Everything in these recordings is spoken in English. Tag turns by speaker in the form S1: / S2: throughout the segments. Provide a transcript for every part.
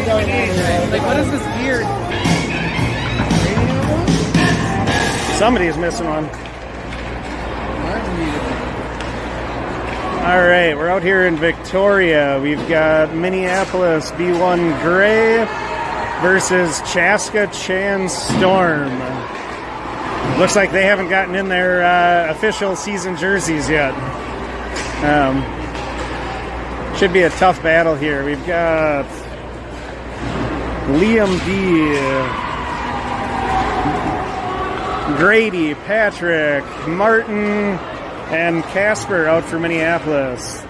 S1: Like, what is this weird?
S2: Somebody's missing one. All right, we're out here in Victoria. We've got Minneapolis B1 Gray versus Chaska Chan Storm. Looks like they haven't gotten in their official season jerseys yet. Should be a tough battle here. We've got Liam D, Grady, Patrick, Martin, and Casper out for Minneapolis.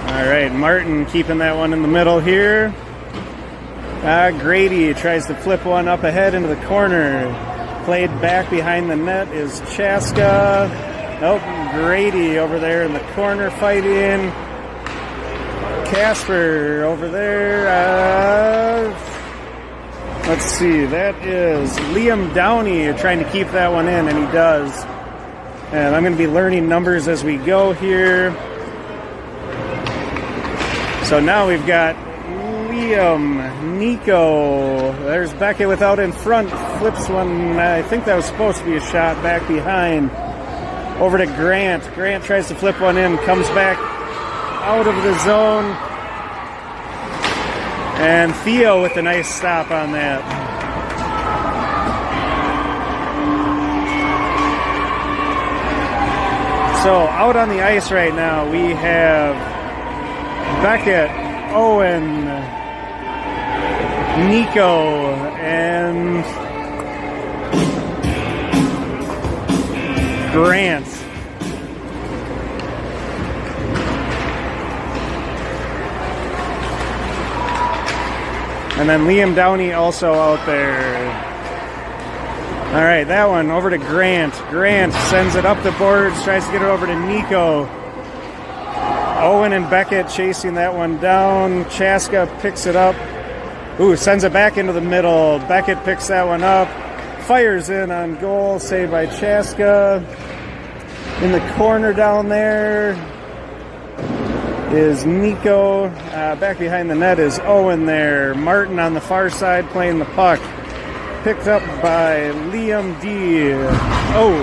S2: All right, Martin keeping that one in the middle here. Grady tries to flip one up ahead into the corner. Played back behind the net is Chaska. Oh, Grady over there in the corner fighting. Casper over there. Let's see, that is Liam Downey trying to keep that one in, and he does. And I'm going to be learning numbers as we go here. So now we've got Liam, Nico. There's Beckett without in front. Flips one. I think that was supposed to be a shot back behind. Over to Grant. Grant tries to flip one in. Comes back out of the zone. And Theo with a nice stop on that. So out on the ice right now we have Beckett, Owen, Nico, and Grant. And then Liam Downey also out there. All right, that one over to Grant. Grant sends it up the boards, tries to get it over to Nico. Owen and Beckett chasing that one down. Chaska picks it up. Ooh, sends it back into the middle. Beckett picks that one up. Fires in on goal, saved by Chaska. In the corner down there is Nico. Back behind the net is Owen there. Martin on the far side playing the puck. Picked up by Liam D. Oh,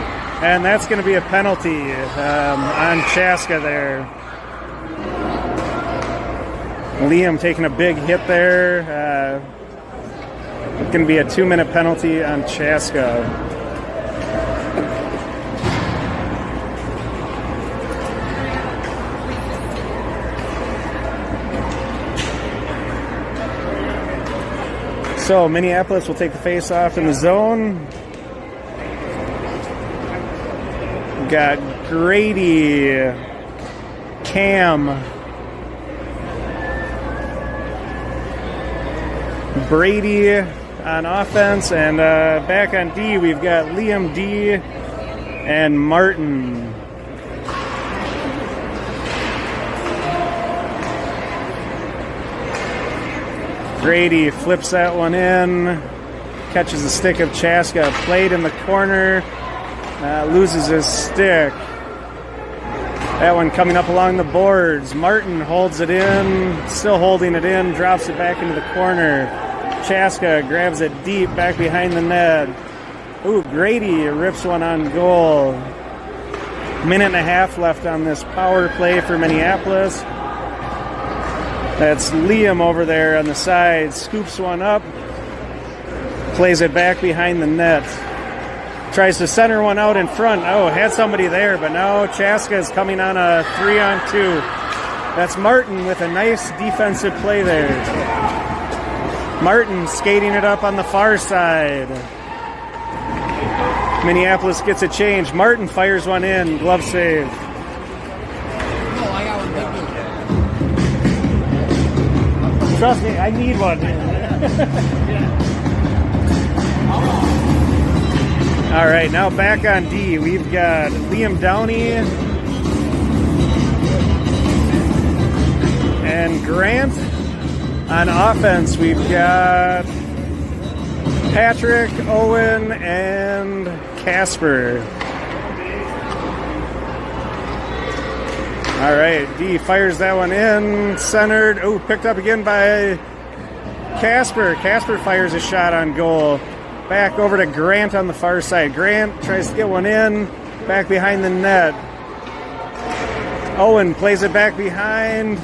S2: and that's going to be a penalty on Chaska there. Liam taking a big hit there. It's going to be a 2-minute penalty on Chaska. So Minneapolis will take the face-off in the zone. Got Grady, Cam, Brady on offense, and back on D we've got Liam D and Martin. Grady flips that one in, catches the stick of Chaska, played in the corner, loses his stick. That one coming up along the boards. Martin holds it in, still holding it in, drops it back into the corner. Chaska grabs it deep back behind the net. Ooh, Grady rips one on goal. Minute and a half left on this power play for Minneapolis. That's Liam over there on the side, scoops one up, plays it back behind the net. Tries to center one out in front. Oh, had somebody there, but now Chaska is coming on a 3-on-2. That's Martin with a nice defensive play there. Martin skating it up on the far side. Minneapolis gets a change. Martin fires one in, glove save. Trust me, I need one. All right, now back on D. We've got Liam Downey and Grant. On offense, we've got Patrick, Owen, and Casper. All right, D fires that one in, centered. Oh, picked up again by Casper. Casper fires a shot on goal. Back over to Grant on the far side. Grant tries to get one in, back behind the net. Owen plays it back behind.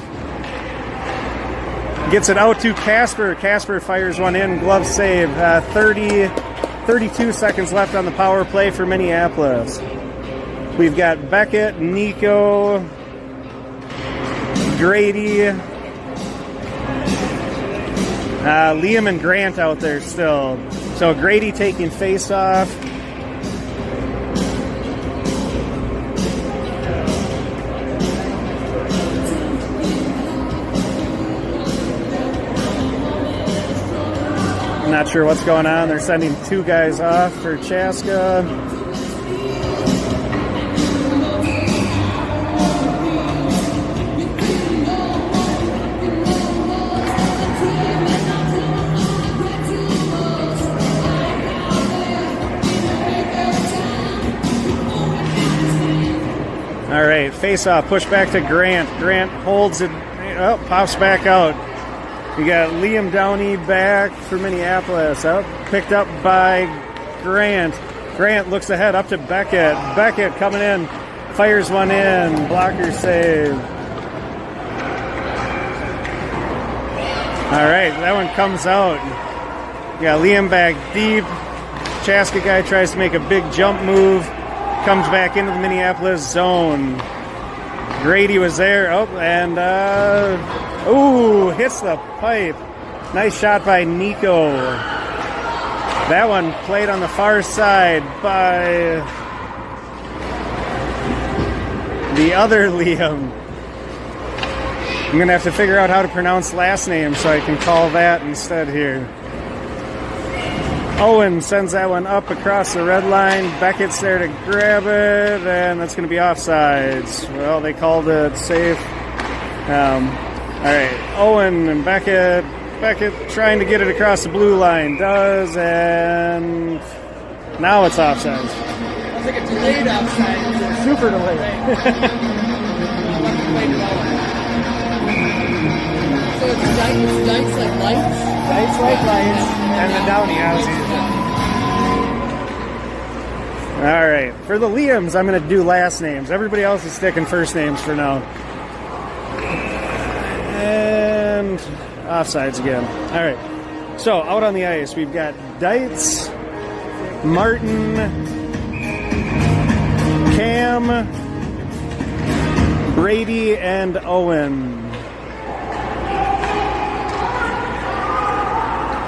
S2: Gets it out to Casper. Casper fires one in, glove save. 32 seconds left on the power play for Minneapolis. We've got Beckett, Nico, Grady, Liam and Grant out there still. So Grady taking face off. Not sure what's going on. They're sending two guys off for Chaska. All right, face-off, push back to Grant. Grant holds it, oh, pops back out. We got Liam Downey back for Minneapolis. Oh, picked up by Grant. Grant looks ahead up to Beckett. Beckett coming in, fires one in, blocker save. All right, that one comes out. We got Liam back deep. Chaska guy tries to make a big jump move. Comes back into the Minneapolis zone. Grady was there. Oh, and hits the pipe. Nice shot by Nico. That one played on the far side by the other Liam. I'm going to have to figure out how to pronounce last name so I can call that instead here. Owen sends that one up across the red line. Beckett's there to grab it, and that's going to be offsides. Well, they called it safe. All right, Owen and Beckett. Beckett trying to get it across the blue line. Does, and now it's offsides.
S1: It's like a delayed offside.
S2: Super delayed.
S1: So it's dice like lights?
S2: Dice like lights, and the Downey houses. All right, for the Liams, I'm going to do last names. Everybody else is sticking first names for now. And offsides again. All right, so out on the ice, we've got Dietz, Martin, Cam, Brady, and Owen.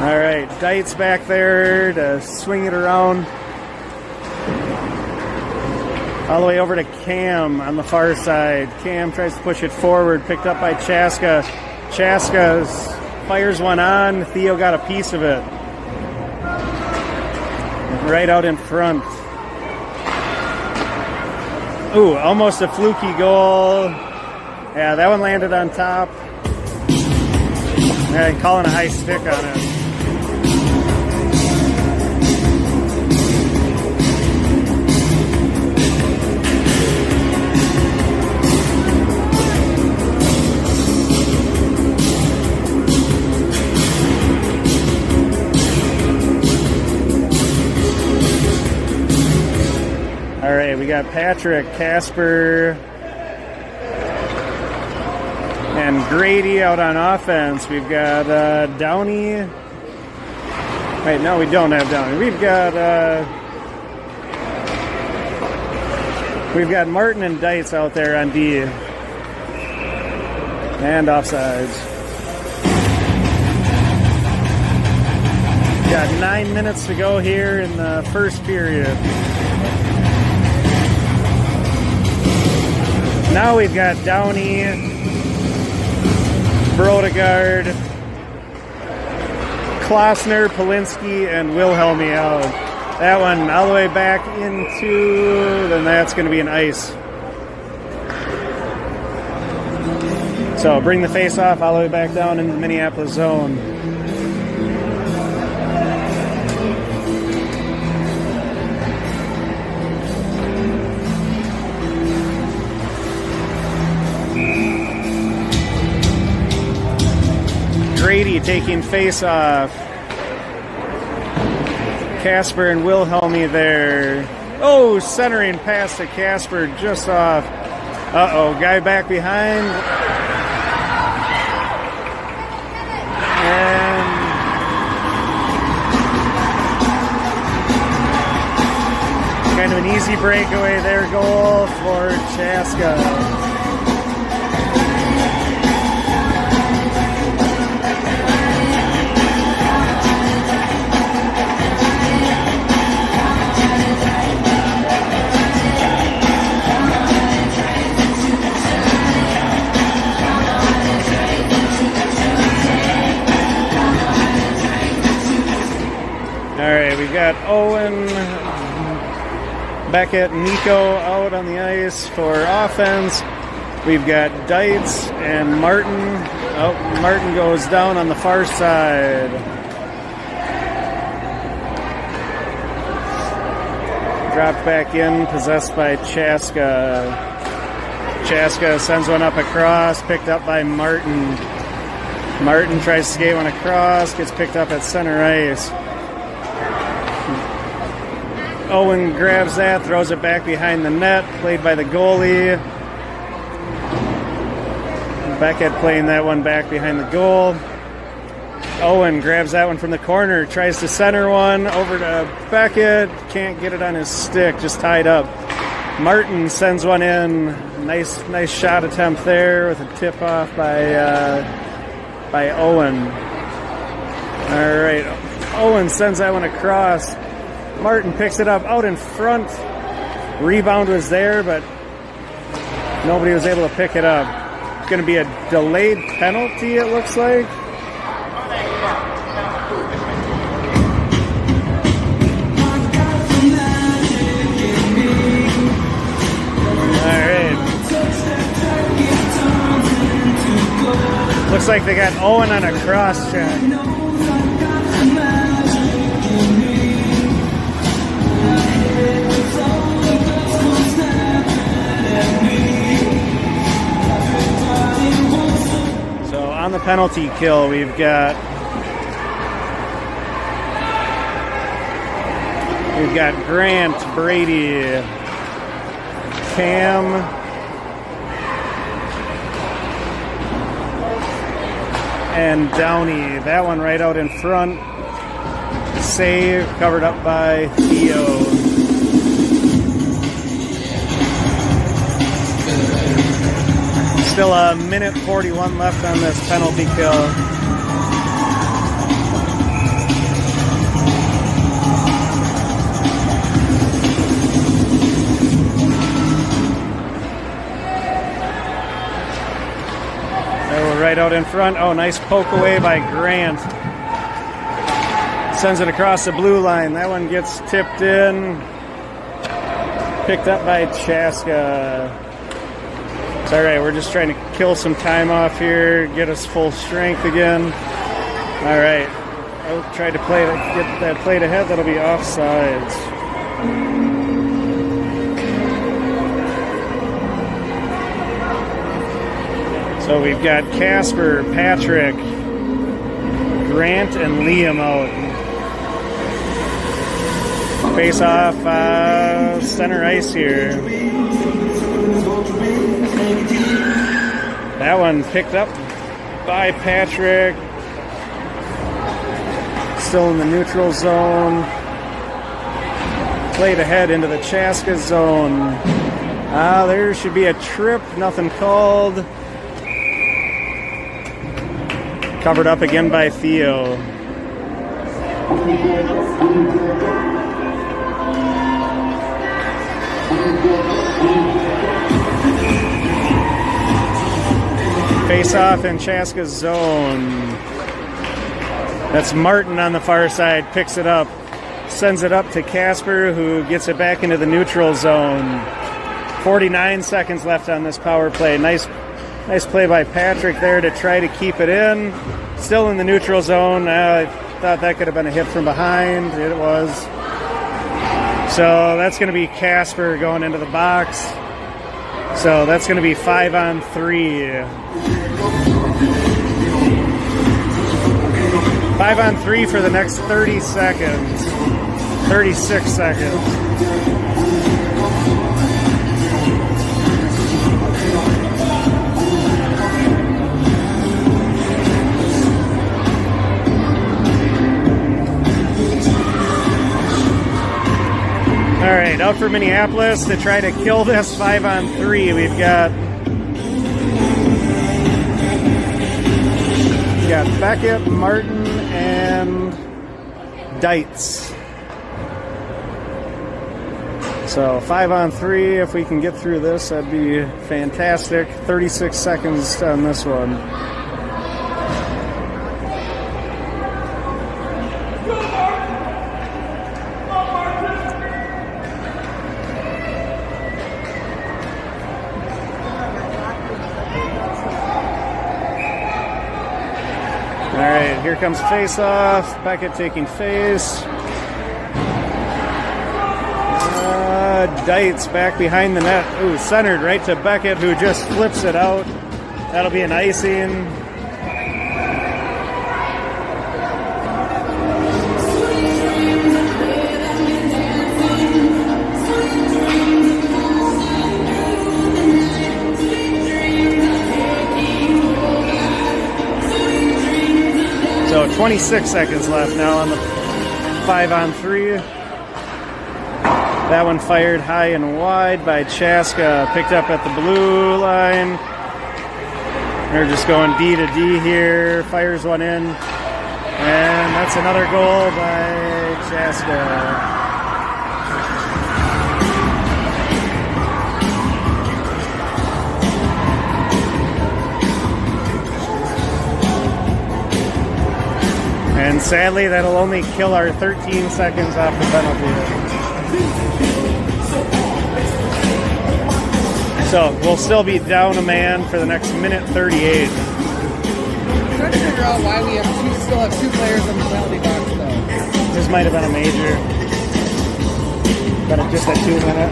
S2: All right, Dietz back there to swing it around. All the way over to Cam on the far side. Cam tries to push it forward, picked up by Chaska. Chaska fires one on. Theo got a piece of it. Right out in front. Ooh, almost a fluky goal. Yeah, that one landed on top. And calling a high stick on it. All right, we got Patrick, Casper, and Grady out on offense. We've got Downey. Wait, no, we don't have Downey. We've got Martin and Dietz out there on D. And offsides. Got 9 minutes to go here in the first period. Now we've got Downey, Brodegard, Klossner, Polinsky, and Wilhelmy out. That one all the way back into, then that's going to be an ice. So bring the face off all the way back down in the Minneapolis zone. Brady taking face off. Casper and Wilhelmy there. Oh, centering pass to Casper just off. Uh-oh, guy back behind. And kind of an easy breakaway there, goal for Chaska. Alright, we got Owen, Beckett, Nico out on the ice for offense. We've got Deitz and Martin. Oh, Martin goes down on the far side. Dropped back in, possessed by Chaska. Chaska sends one up across, picked up by Martin. Martin tries to skate one across, gets picked up at center ice. Owen grabs that, throws it back behind the net, played by the goalie. Beckett playing that one back behind the goal. Owen grabs that one from the corner, tries to center one over to Beckett, can't get it on his stick, just tied up. Martin sends one in, nice shot attempt there with a tip off by Owen. All right, Owen sends that one across. Martin picks it up out in front. Rebound was there, but nobody was able to pick it up. It's going to be a delayed penalty, it looks like. All right. Looks like they got Owen on a cross check. On the penalty kill, we've got Grant, Brady, Cam, and Downey. That one right out in front. Save, covered up by Theo. Still a minute 41 left on this penalty kill. So right out in front. Oh, nice poke away by Grant. Sends it across the blue line. That one gets tipped in. Picked up by Chaska. All right, we're just trying to kill some time off here, get us full strength again. All right, I'll try to get that played ahead. That'll be offsides. So we've got Casper, Patrick, Grant, and Liam out. Face off center ice here. That one picked up by Patrick. Still in the neutral zone. Played ahead into the Chaska zone. There should be a trip. Nothing called. Covered up again by Theo. Face off in Chaska's zone. That's Martin on the far side, picks it up, sends it up to Casper, who gets it back into the neutral zone. 49 seconds left on this power play. Nice play by Patrick there to try to keep it in. Still in the neutral zone. I thought that could have been a hit from behind. It was. So that's going to be Casper going into the box. So that's going to be 5-on-3. 5-on-3 for the next 30 seconds. 36 seconds. All right, out for Minneapolis to try to kill this 5-on-3. We've got Beckett, Martin, and Dietz. So 5-on-3, if we can get through this, that'd be fantastic. 36 seconds on this one. All right, here comes face-off. Beckett taking face. Dietz back behind the net. Ooh, centered right to Beckett, who just flips it out. That'll be an icing. So 26 seconds left now on the 5-on-3. That one fired high and wide by Chaska. Picked up at the blue line. They're just going D to D here. Fires one in. And that's another goal by Chaska. And sadly, that'll only kill our 13 seconds off the penalty. So we'll still be down a man for the next minute 38.
S1: I'm trying to figure out why we still have two players in the penalty box, though.
S2: This might have been a major. But just a 2 minute.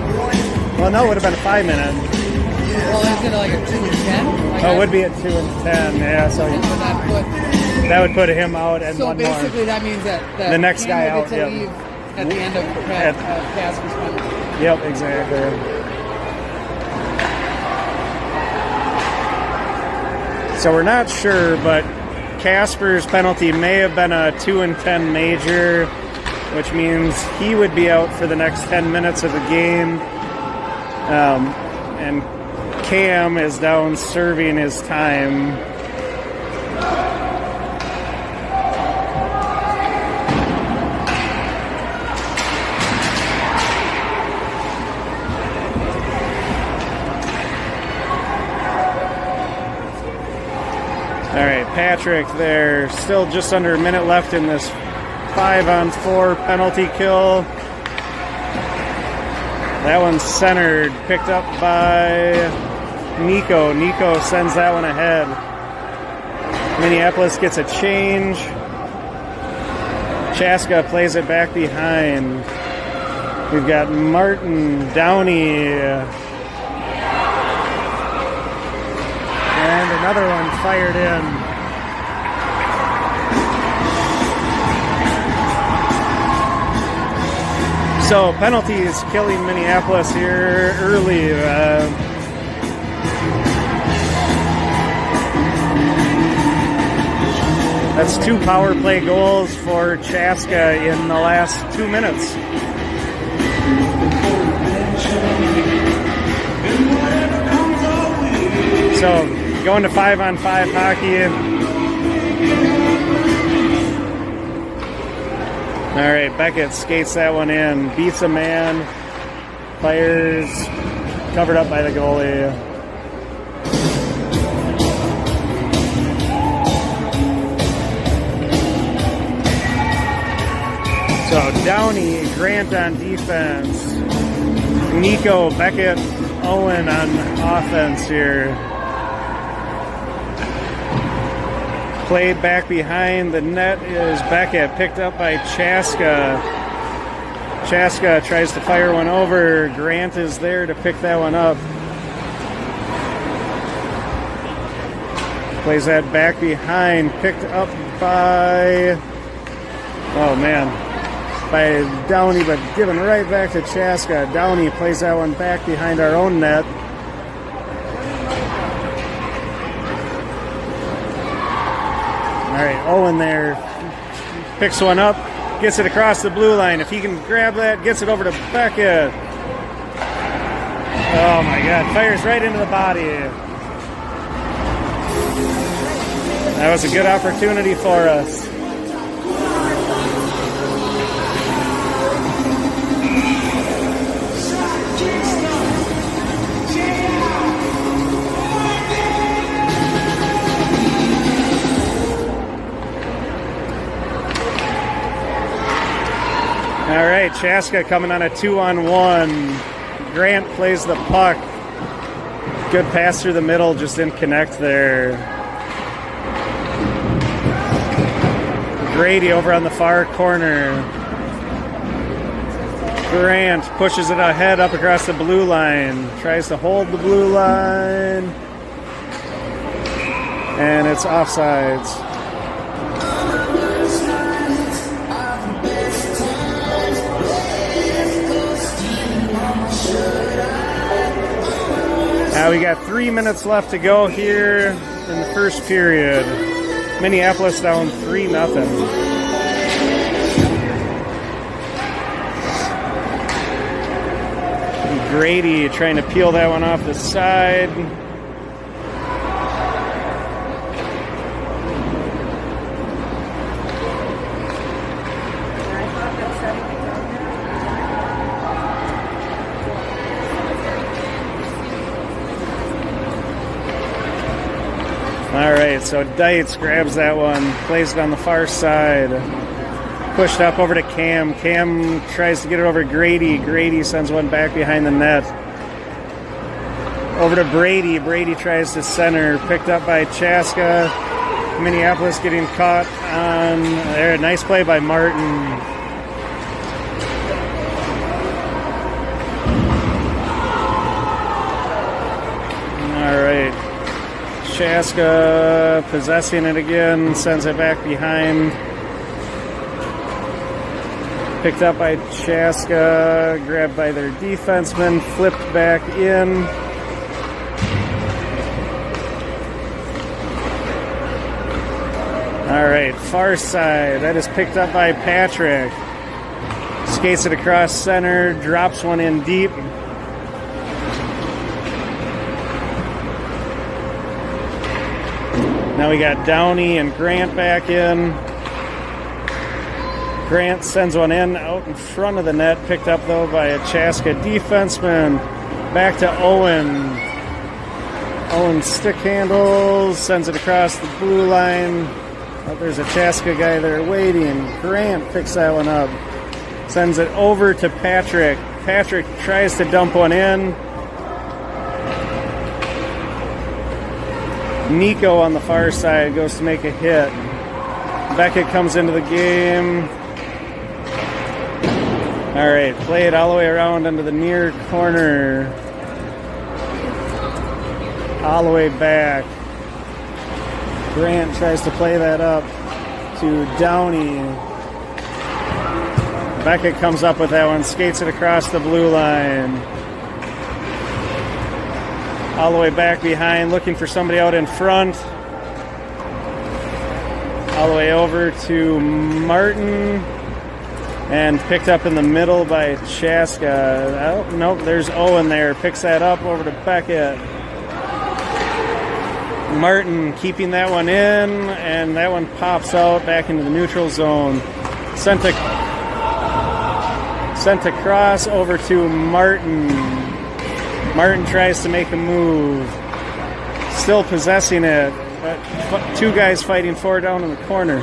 S2: Well, no, it would have been a 5 minute.
S1: Well, it's going to like a 2 and 10.
S2: Oh, it would be a 2 and 10. Yeah, so that would put him out and one more.
S1: So basically, that means that
S2: the next guy out.
S1: To leave at the end of Casper's penalty.
S2: Yep, exactly. So we're not sure, but Casper's penalty may have been a 2 and 10 major, which means he would be out for the next 10 minutes of the game. And Cam is down serving his time. All right, Patrick there. Still just under a minute left in this 5-on-4 penalty kill. That one's centered, picked up by Nico. Nico sends that one ahead. Minneapolis gets a change. Chaska plays it back behind. We've got Martin, Downey, and another one fired in. So penalties killing Minneapolis here early. That's 2 power play goals for Chaska in the last 2 minutes. So going to 5-on-5 hockey. All right, Beckett skates that one in, beats a man, fires, covered up by the goalie. So Downey, Grant on defense, Nico, Beckett, Owen on offense here. Played back behind the net is Beckett, picked up by Chaska. Chaska tries to fire one over. Grant is there to pick that one up. Plays that back behind. Picked up by, oh man, by Downey, but given right back to Chaska. Downey plays that one back behind our own net. All right, Owen there picks one up, gets it across the blue line. If he can grab that, gets it over to Beckett. Oh my God, fires right into the body. That was a good opportunity for us. All right, Chaska coming on a 2-on-1. Grant plays the puck. Good pass through the middle, just didn't connect there. Grady over on the far corner. Grant pushes it ahead up across the blue line. Tries to hold the blue line. And it's offsides. Now we got 3 minutes left to go here in the first period. Minneapolis down 3-0. Grady trying to peel that one off the side. All right, so Dietz grabs that one, plays it on the far side. Pushed up over to Cam. Cam tries to get it over to Grady. Grady sends one back behind the net. Over to Brady. Brady tries to center. Picked up by Chaska. Minneapolis getting caught on there. Nice play by Martin. All right. Chaska possessing it again, sends it back behind. Picked up by Chaska, grabbed by their defenseman, flipped back in. All right, far side. That is picked up by Patrick. Skates it across center, drops one in deep. Now we got Downey and Grant back in. Grant sends one in out in front of the net, picked up though by a Chaska defenseman. Back to Owen. Owen stick handles, sends it across the blue line. Oh, there's a Chaska guy there waiting. Grant picks that one up. Sends it over to Patrick. Patrick tries to dump one in. Nico on the far side goes to make a hit. Beckett comes into the game. All right, play it all the way around into the near corner. All the way back. Grant tries to play that up to Downey. Beckett comes up with that one, skates it across the blue line. All the way back behind, looking for somebody out in front. All the way over to Martin. And picked up in the middle by Chaska. Oh, nope, there's Owen there. Picks that up over to Beckett. Martin keeping that one in, and that one pops out back into the neutral zone. Sent across over to Martin. Martin tries to make a move. Still possessing it. But two guys fighting for it down in the corner.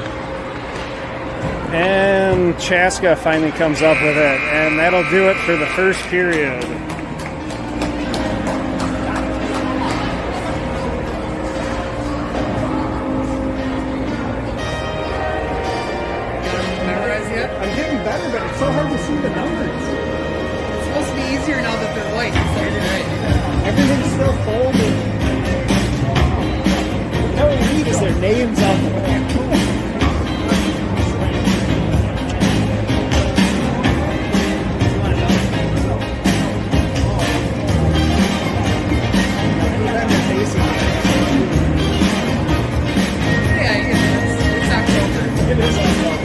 S2: And Chaska finally comes up with it. And that'll do it for the first period.
S1: Memorize yet?
S3: I'm getting better, but it's so hard to see the numbers.
S1: It's supposed to be easier now that they're white. So you're right.
S3: Everything's still folded. No, names out there.
S1: Yeah, it's October.
S3: It is October.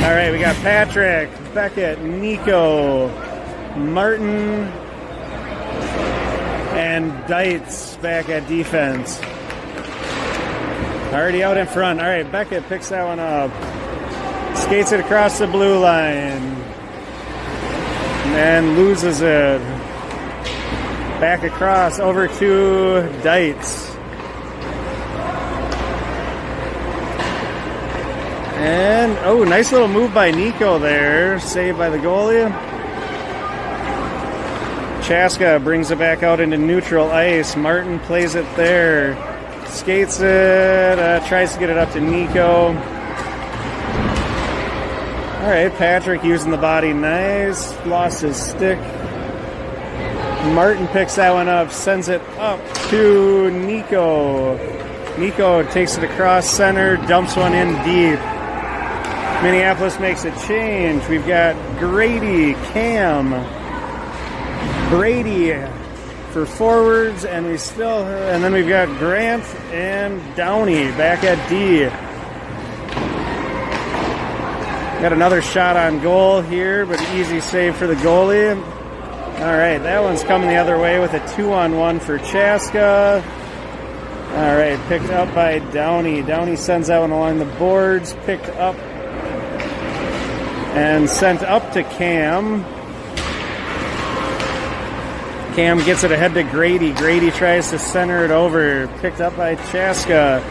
S2: All right, we got Patrick, Beckett, Nico, Martin, and Dietz back at defense. Already out in front. All right, Beckett picks that one up. Skates it across the blue line. And loses it. Back across over to Dietz. And, oh, nice little move by Nico there. Saved by the goalie. Chaska brings it back out into neutral ice. Martin plays it there. Skates it. Tries to get it up to Nico. All right, Patrick using the body nice. Lost his stick. Martin picks that one up. Sends it up to Nico. Nico takes it across center. Dumps one in deep. Minneapolis makes a change. We've got Grady, Cam, Brady for forwards, and then we've got Grant and Downey back at D. Got another shot on goal here, but easy save for the goalie. All right, that one's coming the other way with a 2-on-1 for Chaska. All right, picked up by Downey. Downey sends that one along the boards, picked up and sent up to Cam. Cam gets it ahead to Grady. Grady tries to center it over. Picked up by Chaska.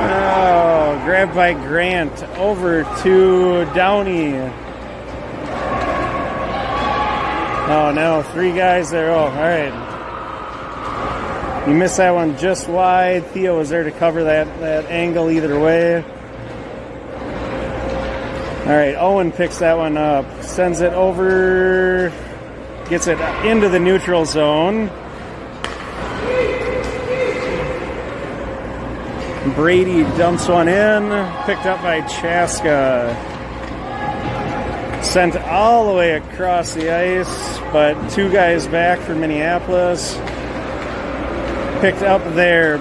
S2: Oh, grabbed by Grant. Over to Downey. Oh, no. 3 guys there. Oh, all right. You missed that one just wide. Theo was there to cover that angle either way. All right, Owen picks that one up, sends it over, gets it into the neutral zone. Brady dumps one in, picked up by Chaska. Sent all the way across the ice, but 2 guys back for Minneapolis. Picked up there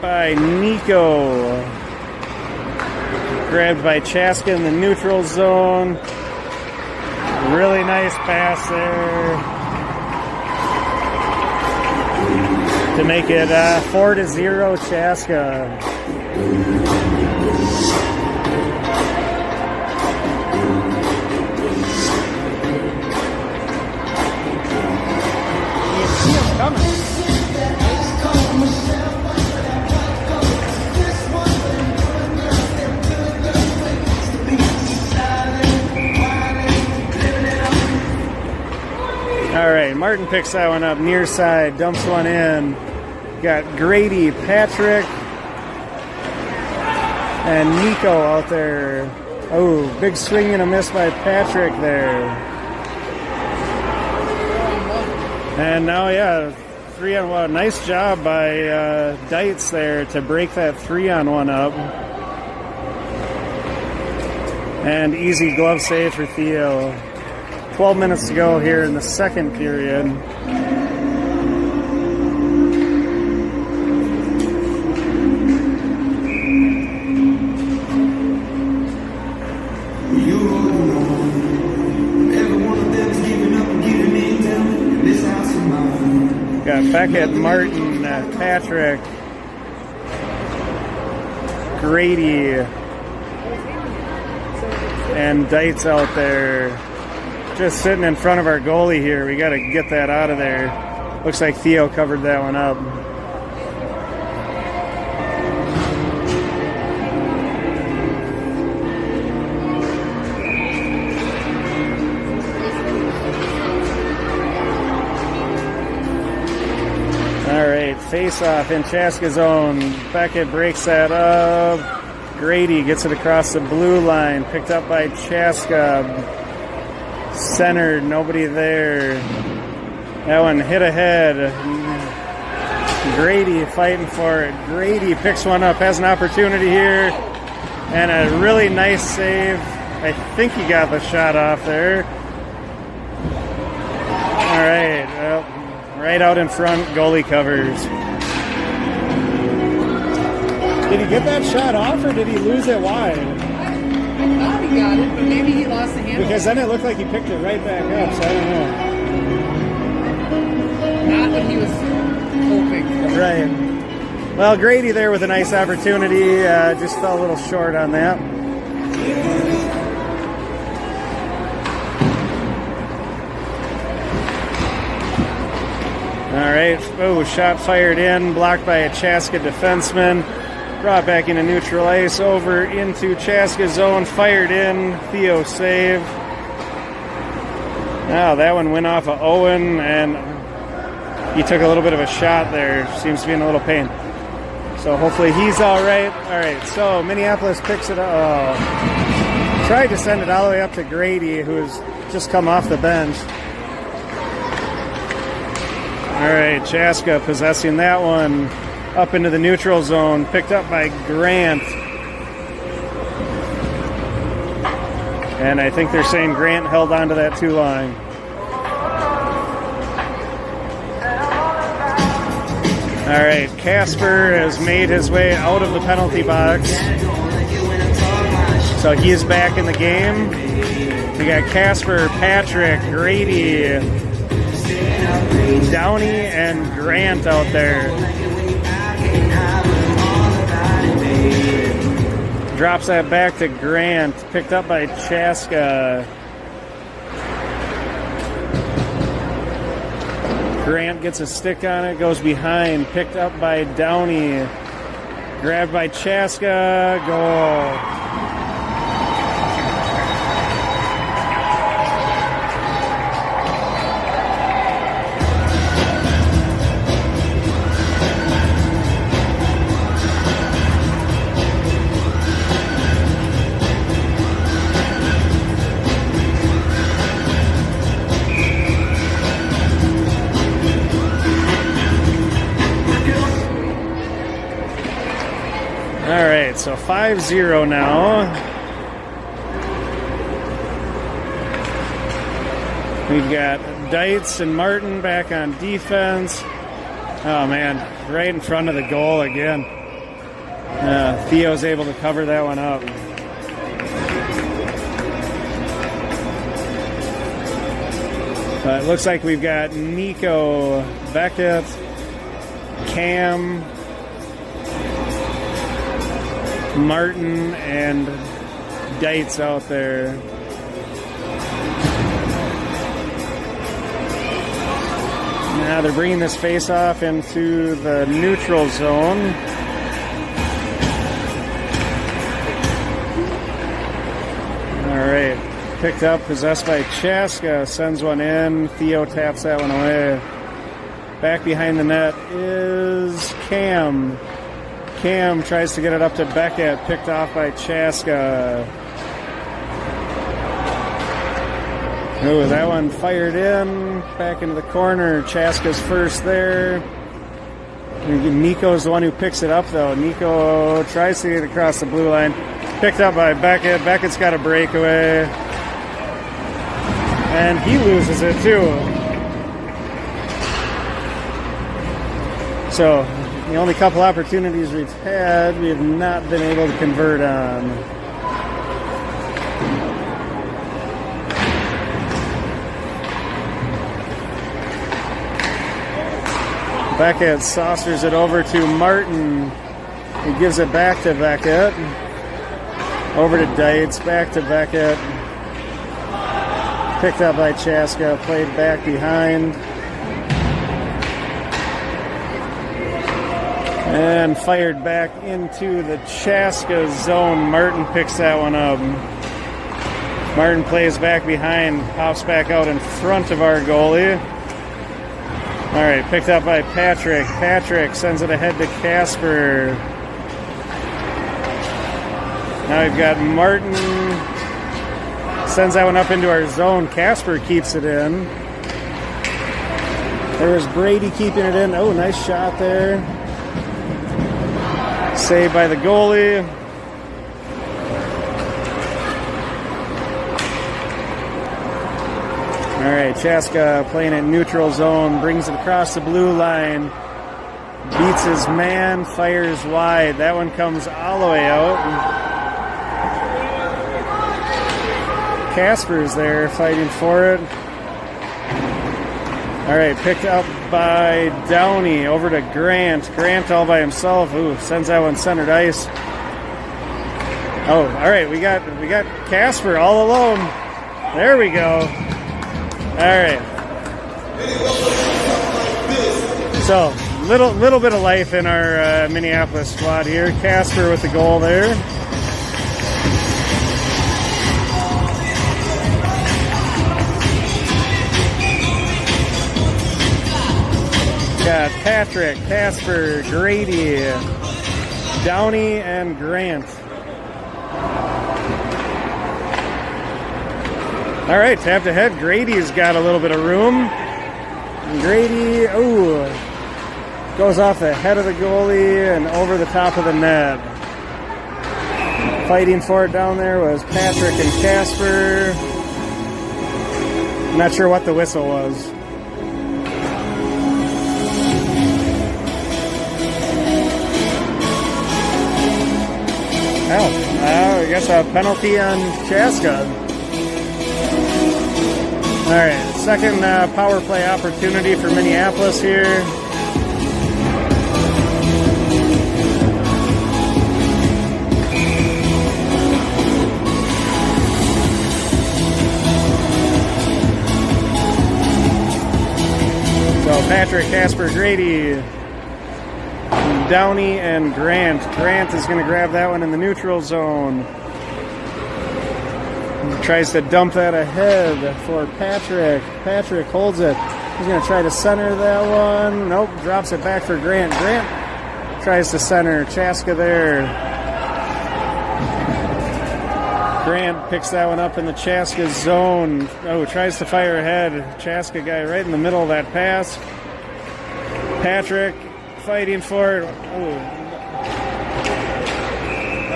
S2: by Nico. Grabbed by Chaska in the neutral zone. Really nice pass there to make it 4-0 Chaska.
S3: You see him coming.
S2: right, Martin picks that one up near side, dumps one in. Got Grady, Patrick, and Nico out there. Oh, big swing and a miss by Patrick there. And now, yeah, 3-on-1. Nice job by Dietz there to break that 3-on-1 up. And easy glove save for Theo. 12 minutes to go here in the second period. Got Beckett, Martin, Patrick, Grady, and Dietz out there. Just sitting in front of our goalie here. We got to get that out of there. Looks like Theo covered that one up. All right, face-off in Chaska's zone. Beckett breaks that up. Grady gets it across the blue line. Picked up by Chaska. Centered, nobody there. That one hit ahead. Grady fighting for it. Grady picks one up, has an opportunity here. And a really nice save. I think he got the shot off there. All right, well, right out in front, goalie covers. Did he get that shot off or did he lose it wide?
S1: I thought he got it, but maybe he lost the handle.
S2: Because then it looked like he picked it right back up, so I don't know.
S1: Not what he was hoping for.
S2: Right. Well, Grady there with a nice opportunity. Just fell a little short on that. All right. Oh, shot fired in, blocked by a Chaska defenseman. Brought back into neutral ice, over into Chaska's zone, fired in, Theo save. Now that one went off of Owen, and he took a little bit of a shot there. Seems to be in a little pain. So hopefully he's all right. All right, so Minneapolis picks it up. Oh. Tried to send it all the way up to Grady, who's just come off the bench. All right, Chaska possessing that one. Up into the neutral zone, picked up by Grant. And I think they're saying Grant held onto that 2 line. All right, Casper has made his way out of the penalty box. So he is back in the game. We got Casper, Patrick, Grady, Downey, and Grant out there. Drops that back to Grant. Picked up by Chaska. Grant gets a stick on it. Goes behind. Picked up by Downey. Grabbed by Chaska. Goal. All right, so 5-0 now. We've got Dietz and Martin back on defense. Oh, man, right in front of the goal again. Theo's able to cover that one up. It looks like we've got Nico, Beckett, Cam, Martin, and Dietz out there. Now they're bringing this face-off into the neutral zone. All right. Picked up, possessed by Chaska, sends one in. Theo taps that one away. Back behind the net is Cam. Cam tries to get it up to Beckett, picked off by Chaska. Oh, that one fired in, back into the corner. Chaska's first there. Nico's the one who picks it up, though. Nico tries to get across the blue line. Picked up by Beckett. Beckett's got a breakaway. And he loses it, too. So, the only couple opportunities we've had, we have not been able to convert on. Beckett saucers it over to Martin. He gives it back to Beckett. Over to Dietz, back to Beckett. Picked up by Chaska, played back behind. And fired back into the Chaska zone. Martin picks that one up. Martin plays back behind, pops back out in front of our goalie. All right, picked up by Patrick. Patrick sends it ahead to Casper. Now we've got Martin. Sends that one up into our zone. Casper keeps it in. There's Brady keeping it in. Oh, nice shot there. Saved by the goalie. All right, Chaska playing in neutral zone, brings it across the blue line, beats his man, fires wide. That one comes all the way out. Casper's there fighting for it. All right, picked up by Downey, over to Grant. Grant all by himself. Ooh, sends that one centered ice. Oh, all right, we got Casper all alone. There we go. All right. So, little bit of life in our Minneapolis squad here. Casper with the goal there. Got Patrick, Casper, Grady, Downey, and Grant. All right, tapped ahead. Grady's got a little bit of room. And Grady, goes off the head of the goalie and over the top of the net. Fighting for it down there was Patrick and Casper. I'm not sure what the whistle was. Oh, I guess a penalty on Chaska. All right, second power play opportunity for Minneapolis here. So Patrick, Casper, Grady, Downey, and Grant. Grant is going to grab that one in the neutral zone. Tries to dump that ahead for Patrick. Patrick holds it. He's going to try to center that one. Nope, drops it back for Grant. Grant tries to center. Chaska there. Grant picks that one up in the Chaska zone. Oh, tries to fire ahead. Chaska guy right in the middle of that pass. Patrick fighting for it. Oh.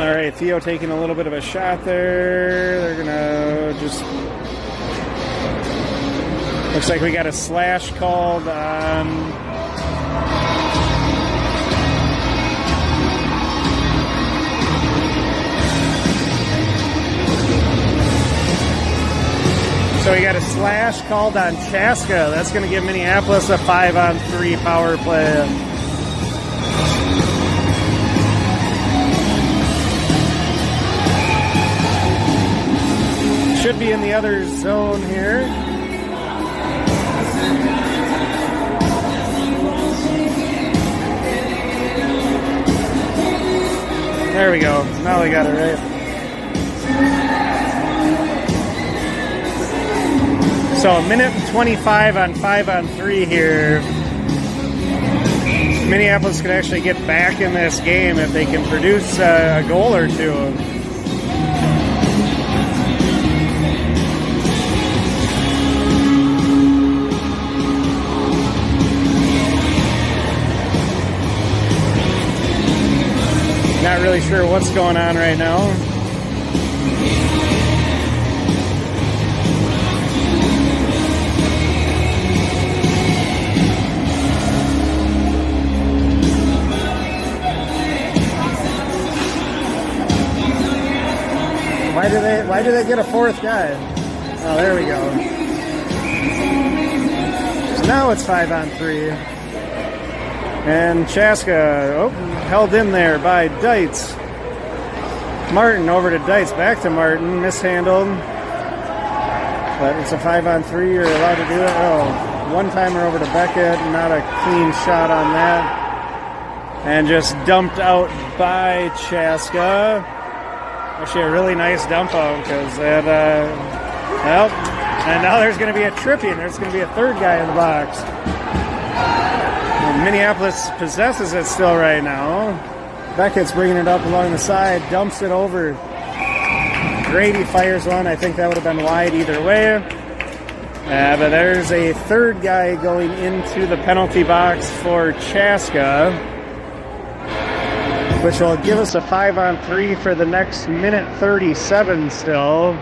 S2: All right, Theo taking a little bit of a shot there. They're going to just... Looks like we got a slash called on... So we got a slash called on Chaska. That's going to give Minneapolis a 5-on-3 power play. Should be in the other zone here. There we go. Now we got it right. So a minute and 25 on 5-on-3 here. Minneapolis could actually get back in this game if they can produce a goal or two. Not really sure what's going on right now. Why do they get a fourth guy? Oh, there we go. So now it's 5-on-3. And Chaska, held in there by Deitz. Martin over to Deitz, back to Martin, mishandled. But it's a 5-on-3, you're allowed to do it. Oh, one-timer over to Beckett, not a clean shot on that. And just dumped out by Chaska. Actually, a really nice dump out because that, well, and now there's going to be a tripping. There's going to be a third guy in the box. And Minneapolis possesses it still right now. Beckett's bringing it up along the side, dumps it over. Grady fires one. I think that would have been wide either way. But there's a third guy going into the penalty box for Chaska, which will give us a 5-on-3 for the next minute 37 still.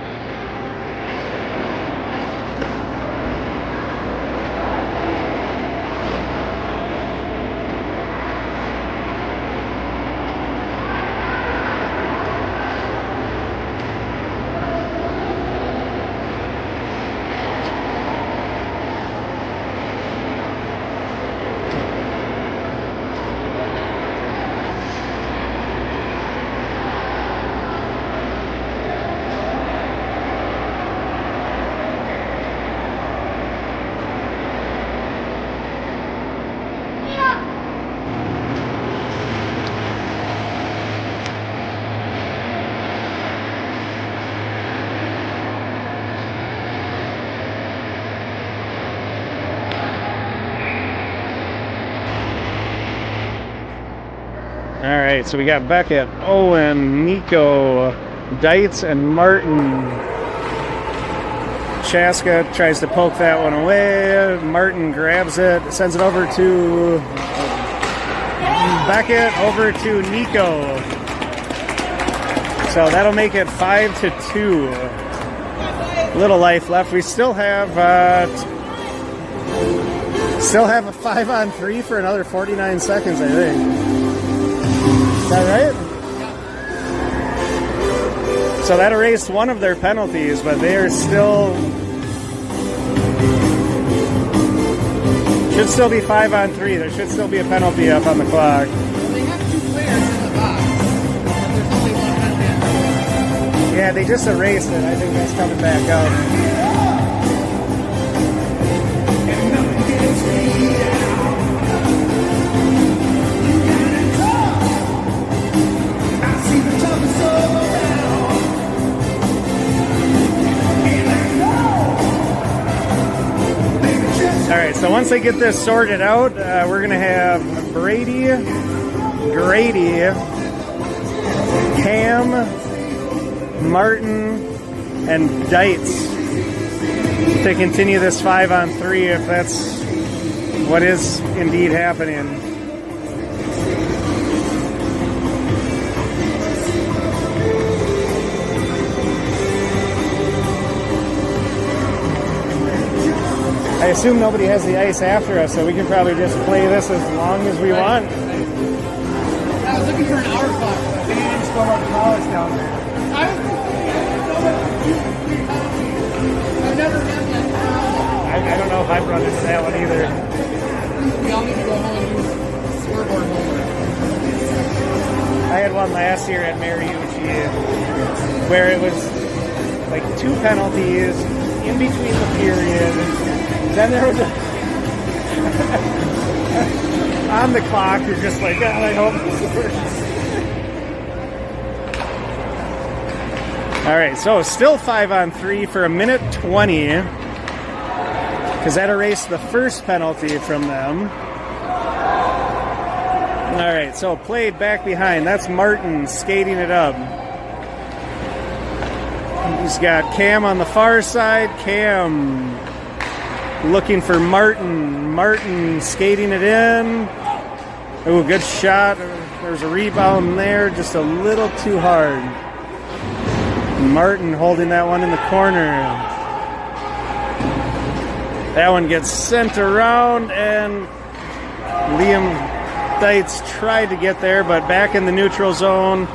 S2: All right, so we got Beckett, Owen, Nico, Deitz, and Martin. Chaska tries to poke that one away. Martin grabs it, sends it over to Beckett, over to Nico. So that'll make it 5-2. Little life left. We still have a 5-on-3 for another 49 seconds, I think. Is that right? So that erased one of their penalties, but they are still... Should still be 5-on-3. There should still be a penalty up on the clock.
S1: Well, they have 2 players in the box, but there's only one penalty.
S2: Yeah, they just erased it. I think that's coming back up. All right, so once they get this sorted out, we're going to have Brady, Grady, Cam, Martin, and Deitz to continue this 5-on-3 if that's what is indeed happening. I assume nobody has the ice after us, so we can probably just play this as long as we want.
S1: I was looking for an hour clock, but they didn't just go about the college down there. I've never done that.
S2: I don't know if I've run into that one either.
S1: We all need to go home and do scoreboard homework.
S2: I had one last year at Mariucci where it was like 2 penalties in between the period. Then there was on the clock, you're just like, God, I hope this works. All right, so still 5-on-3 for a minute 20. because that erased the first penalty from them. All right, so played back behind. That's Martin skating it up. He's got Cam on the far side. Cam looking for Martin. Martin skating it in. Oh, good shot. There's a rebound there, just a little too hard. Martin holding that one in the corner. That one gets sent around, and Liam Dietz tried to get there, but back in the neutral zone.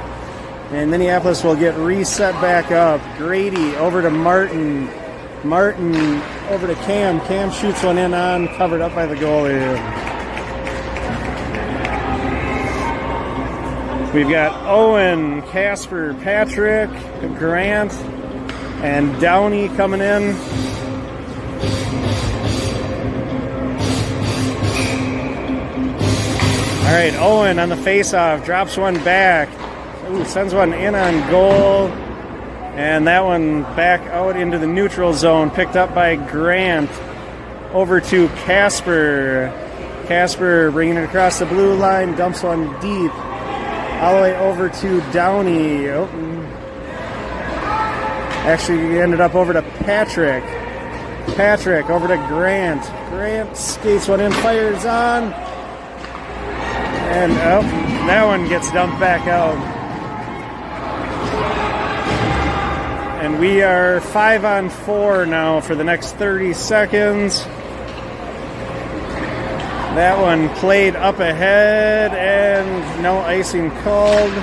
S2: And Minneapolis will get reset back up. Grady over to Martin. Martin over to Cam. Cam shoots one in on, covered up by the goalie. We've got Owen, Casper, Patrick, Grant, and Downey coming in. All right, Owen on the faceoff, drops one back. Ooh, sends one in on goal. And that one back out into the neutral zone, picked up by Grant. Over to Casper. Casper bringing it across the blue line, dumps one deep. All the way over to Downey. Oh. Actually ended up over to Patrick. Patrick over to Grant. Grant skates one in, fires on. And that one gets dumped back out. And we are 5-on-4 now for the next 30 seconds. That one played up ahead and no icing called.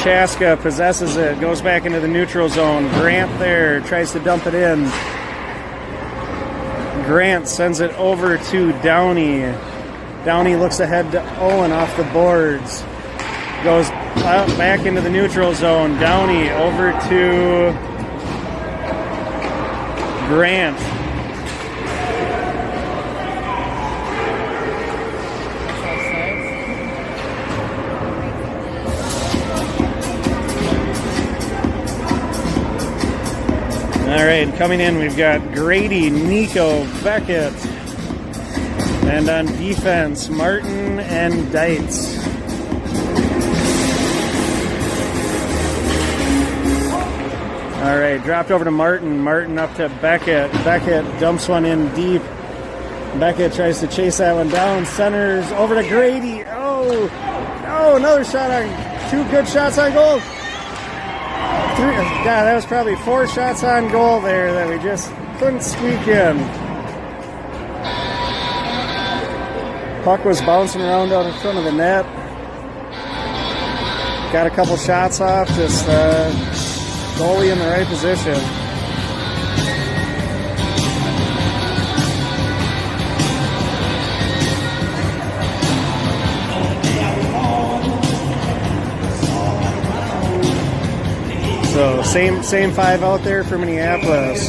S2: Chaska possesses it, goes back into the neutral zone. Grant there, tries to dump it in. Grant sends it over to Downey. Downey looks ahead to Owen off the boards. Goes back into the neutral zone. Downey over to Grant. All right, coming in, we've got Grady, Nico, Beckett, and on defense, Martin and Dietz. All right, dropped over to Martin. Martin up to Beckett. Beckett dumps one in deep. Beckett tries to chase that one down. Centers over to Grady. Oh, another shot on, 2 good shots on goal. 3, God, that was probably 4 shots on goal there that we just couldn't squeak in. Puck was bouncing around out in front of the net. Got a couple shots off, just goalie in the right position. So same 5 out there for Minneapolis.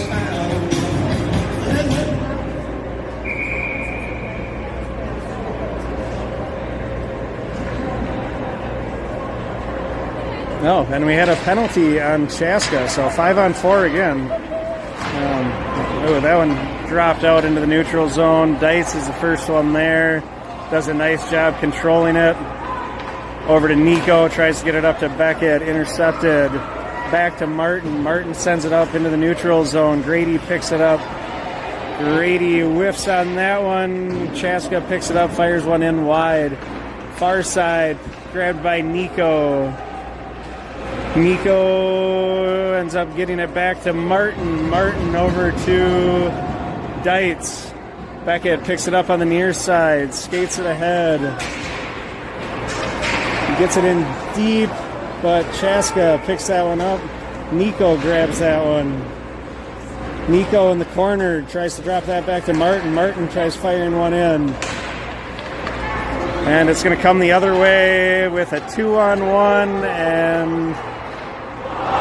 S2: No, and we had a penalty on Chaska, so 5-on-4 again. That one dropped out into the neutral zone. Dietz is the first one there. Does a nice job controlling it. Over to Nico, tries to get it up to Beckett, intercepted. Back to Martin. Martin sends it up into the neutral zone. Grady picks it up. Grady whiffs on that one. Chaska picks it up, fires one in wide. Far side, grabbed by Nico. Nico ends up getting it back to Martin. Martin over to Dietz. Beckett picks it up on the near side, skates it ahead. He gets it in deep, but Chaska picks that one up. Nico grabs that one. Nico in the corner tries to drop that back to Martin. Martin tries firing one in. And it's going to come the other way with a 2-on-1, and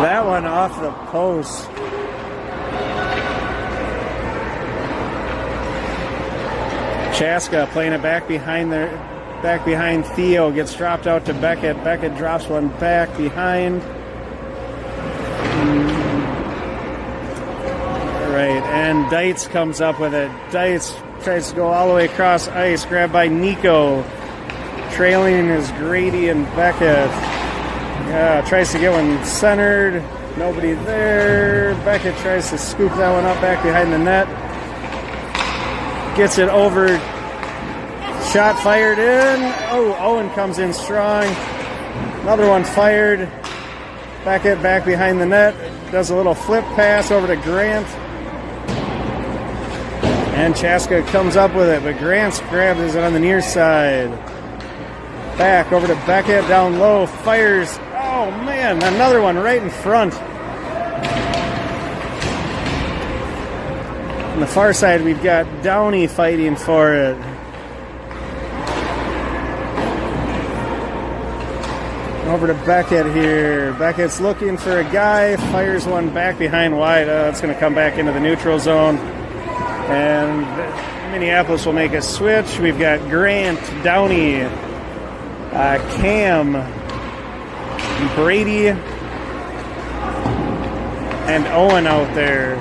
S2: that one off the post. Chaska playing it back behind Theo, gets dropped out to Beckett. Beckett drops one back behind. right, and Dietz comes up with it. Dietz tries to go all the way across ice, grabbed by Nico. Trailing is Grady and Beckett. Yeah, tries to get one centered. Nobody there. Beckett tries to scoop that one up back behind the net. Gets it over. Shot fired in. Oh, Owen comes in strong. Another one fired. Beckett back behind the net. Does a little flip pass over to Grant. And Chaska comes up with it, but Grant grabs it on the near side. Back over to Beckett, down low, fires. Oh man, another one right in front. On the far side, we've got Downey fighting for it. Over to Beckett here. Beckett's looking for a guy, fires one back behind wide. It's going to come back into the neutral zone. And Minneapolis will make a switch. We've got Grant, Downey, Cam, Brady, and Owen out there.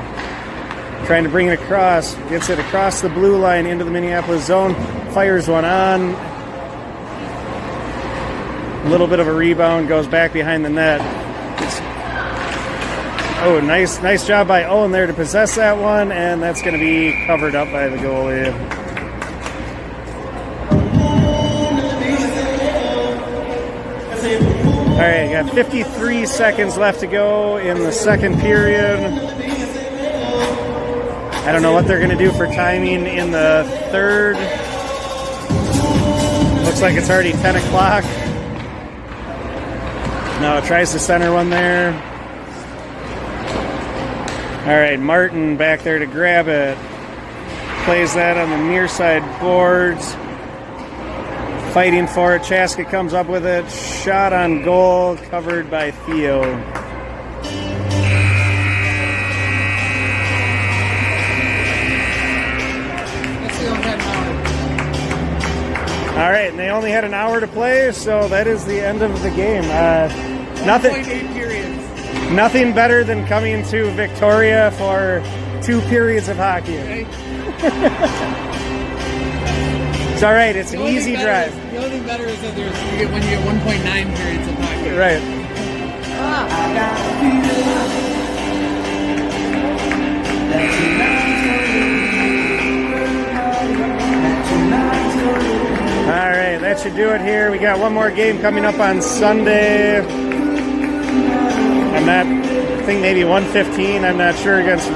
S2: Trying to bring it across. Gets it across the blue line into the Minneapolis zone. Fires one on. A little bit of a rebound. Goes back behind the net. Oh, nice job by Owen there to possess that one. And that's going to be covered up by the goalie. All right, got 53 seconds left to go in the second period. I don't know what they're going to do for timing in the third. Looks like it's already 10 o'clock. No, it tries to center one there. All right, Martin back there to grab it. Plays that on the near side boards. Fighting for it. Chaska comes up with it. Shot on goal, covered by Theo. All right, and they only had an hour to play, so that is the end of the game. Nothing better than coming to Victoria for 2 periods of hockey.
S1: Okay.
S2: It's all right. It's an easy drive.
S1: The only thing better is that when you get 1.9 periods of hockey.
S2: Right. All right, that should do it here. We got one more game coming up on Sunday. I think maybe 1:15. I'm not sure, against